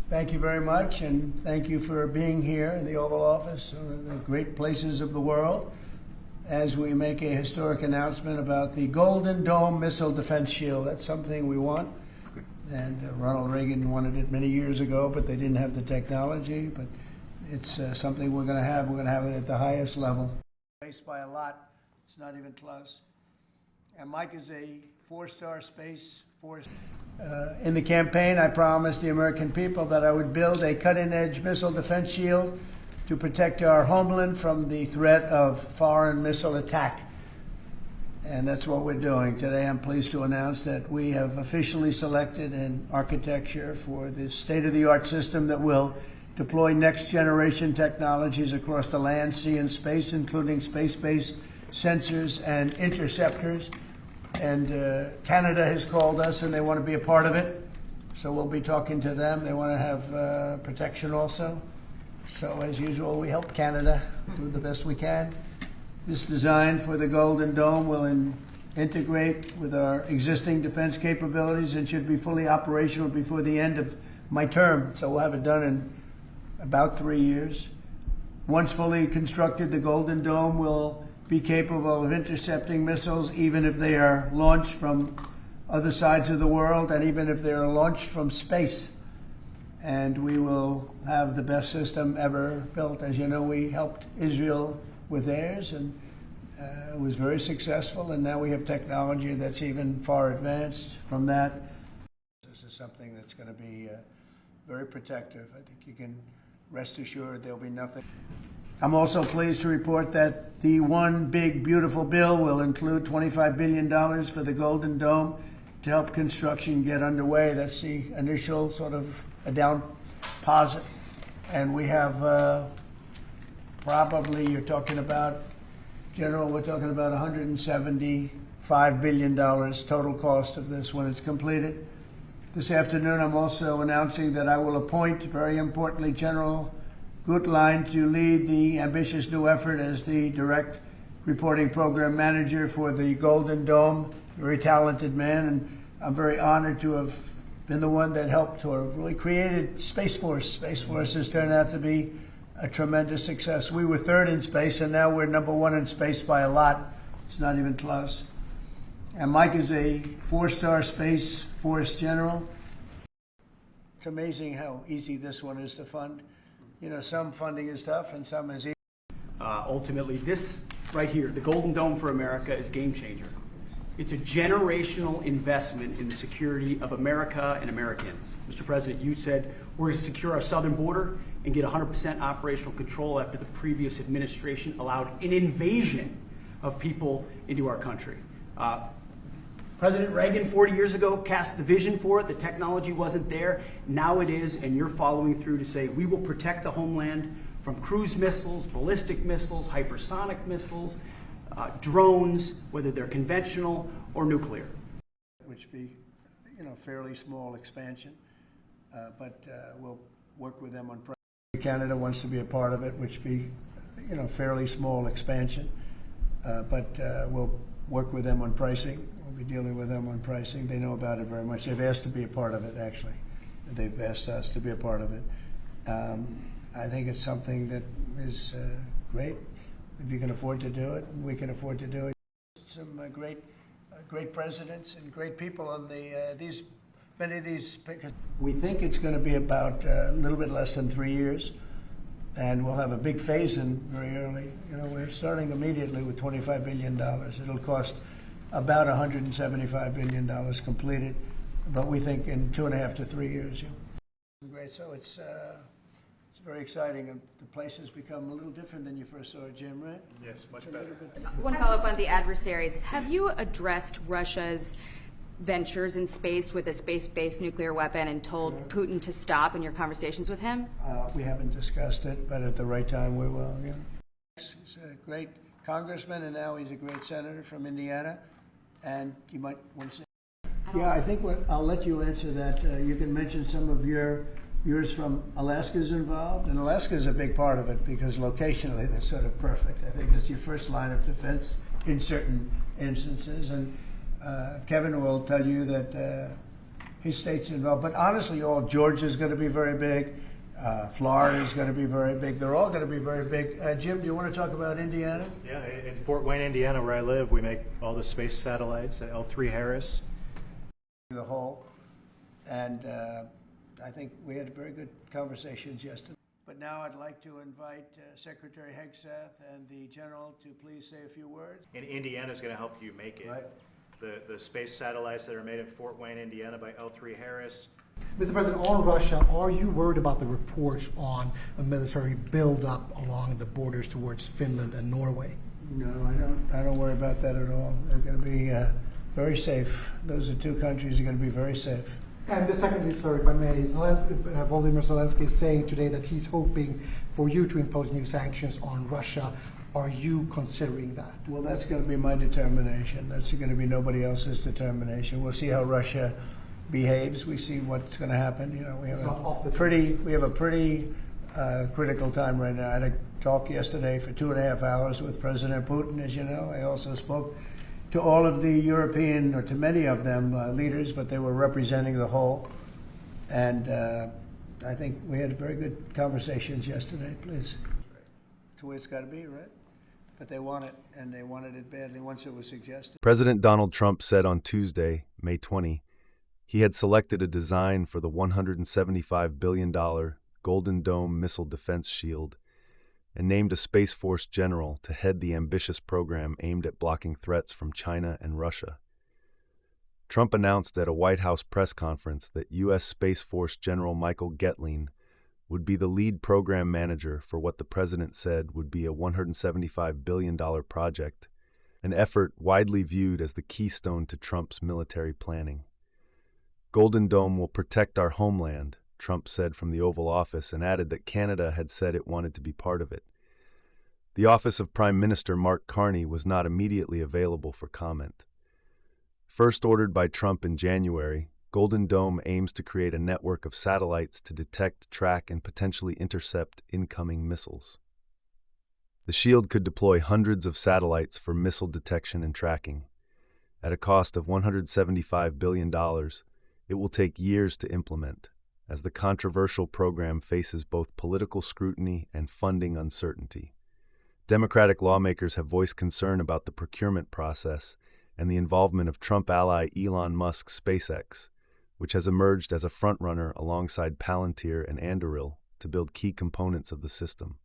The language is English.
Thank you very much, and thank you for being here in the Oval Office, one of the great places of the world, as we make a historic announcement about the Golden Dome Missile Defense Shield. That's something we want, and Ronald Reagan wanted it many years ago, but they didn't have the technology. But it's something we're going to have. We're going to have it at the highest level. Based by a lot. It's not even close. And Mike is a four-star Space Force. In the campaign, I promised the American people that I would build a cutting-edge missile defense shield to protect our homeland from the threat of foreign missile attack. And that's what we're doing. Today, I'm pleased to announce that we have officially selected an architecture for this state-of-the-art system that will deploy next-generation technologies across the land, sea, and space, including space-based sensors and interceptors. And Canada has called us, and they want to be a part of it. So we'll be talking to them. They want to have protection also. So as usual, we help Canada do the best we can. This design for the Golden Dome will integrate with our existing defense capabilities and should be fully operational before the end of my term. So we'll have it done in about 3 years. Once fully constructed, the Golden Dome will be capable of intercepting missiles even if they are launched from other sides of the world and even if they are launched from space. And we will have the best system ever built. As you know, we helped Israel with theirs, and it was very successful, and now we have technology that's even far advanced from that. This is something that's going to be very protective. I think you can rest assured there'll be nothing. I'm also pleased to report that the One Big Beautiful Bill will include $25 billion for the Golden Dome to help construction get underway. That's the initial sort of a down deposit. And we have probably, you're talking about, General, we're talking about $175 billion total cost of this when it's completed. This afternoon, I'm also announcing that I will appoint, very importantly, General Gutlein to lead the ambitious new effort as the direct reporting program manager for the Golden Dome. Very talented man, and I'm very honored to have been the one that helped to have really created Space Force. Space Force has turned out to be a tremendous success. We were third in space, and now we're #1 in space by a lot. It's not even close. And Mike is a four-star Space Force general. It's amazing how easy this one is to fund. You know, some funding is tough and some is easy. Ultimately, this right here, the Golden Dome for America, is a game changer. It's a generational investment in the security of America and Americans. Mr. President, you said we're going to secure our southern border and get 100% operational control after the previous administration allowed an invasion of people into our country. President Reagan 40 years ago cast the vision for it. The technology wasn't there. Now it is, and you're following through to say we will protect the homeland from cruise missiles, ballistic missiles, hypersonic missiles, drones, whether they're conventional or nuclear. Which be, you know, fairly small expansion, but we'll work with them on pricing. Canada wants to be a part of it, which be, you know, fairly small expansion, but we'll work with them on pricing. We'll be dealing with them on pricing. They know about it very much. They've asked to be a part of it, actually. They've asked us to be a part of it. I think it's something that is great. If you can afford to do it, and we can afford to do it. Some great presidents and great people on many of these. We think it's going to be about a little bit less than 3 years, and we'll have a big phase-in very early. You know, we're starting immediately with $25 billion. It'll cost about $175 billion completed, but we think in 2.5 to 3 years. Great. So it's very exciting, and the place has become a little different than you first saw it, Jim, right? Yes, much better. One follow-up on the adversaries. Have you addressed Russia's ventures in space with a space-based nuclear weapon and told Putin to stop in your conversations with him? We haven't discussed it, but at the right time we will, yeah. He's a great congressman, and now he's a great senator from Indiana, and you might want to say. Yeah, I think I'll let you answer that. You can mention some of yours from Alaska's involved, and Alaska's a big part of it because locationally they're sort of perfect. I think that's your first line of defense in certain instances, and Kevin will tell you that his state's involved. But honestly, all Georgia's going to be very big. Florida's going to be very big. They're all going to be very big. Jim, do you want to talk about Indiana? Yeah, in Fort Wayne, Indiana, where I live, we make all the space satellites at L3 Harris. The whole. And I think we had very good conversations yesterday. But now I'd like to invite Secretary Hegseth and the General to please say a few words. And Indiana is going to help you make it. Right. The space satellites that are made in Fort Wayne, Indiana by L3 Harris. Mr. President, on Russia, are you worried about the reports on a military buildup along the borders towards Finland and Norway? No, I don't worry about that at all. They're going to be very safe. Those are two countries that are going to be very safe. And the secondly, sir, if I may, Volodymyr Zelensky is saying today that he's hoping for you to impose new sanctions on Russia. Are you considering that? Well, that's going to be my determination. That's going to be nobody else's determination. We'll see how Russia behaves. We see what's going to happen. You know, we have a pretty critical time right now. I had a talk yesterday for 2.5 hours with President Putin, as you know. I also spoke to all of the European, or to many of them, leaders, but they were representing the whole. And I think we had very good conversations yesterday, please. That's the way it's got to be, right? But they want it, and they wanted it badly once it was suggested. President Donald Trump said on Tuesday, May 20, he had selected a design for the $175 billion Golden Dome missile defense shield and named a Space Force general to head the ambitious program aimed at blocking threats from China and Russia. Trump announced at a White House press conference that U.S. Space Force General Michael Getling would be the lead program manager for what the president said would be a $175 billion project, an effort widely viewed as the keystone to Trump's military planning. Golden Dome will protect our homeland, Trump said from the Oval Office, and added that Canada had said it wanted to be part of it. The office of Prime Minister Mark Carney was not immediately available for comment. First ordered by Trump in January, Golden Dome aims to create a network of satellites to detect, track, and potentially intercept incoming missiles. The shield could deploy hundreds of satellites for missile detection and tracking. At a cost of $175 billion, it will take years to implement, as the controversial program faces both political scrutiny and funding uncertainty. Democratic lawmakers have voiced concern about the procurement process and the involvement of Trump ally Elon Musk's SpaceX, which has emerged as a frontrunner alongside Palantir and Anduril to build key components of the system.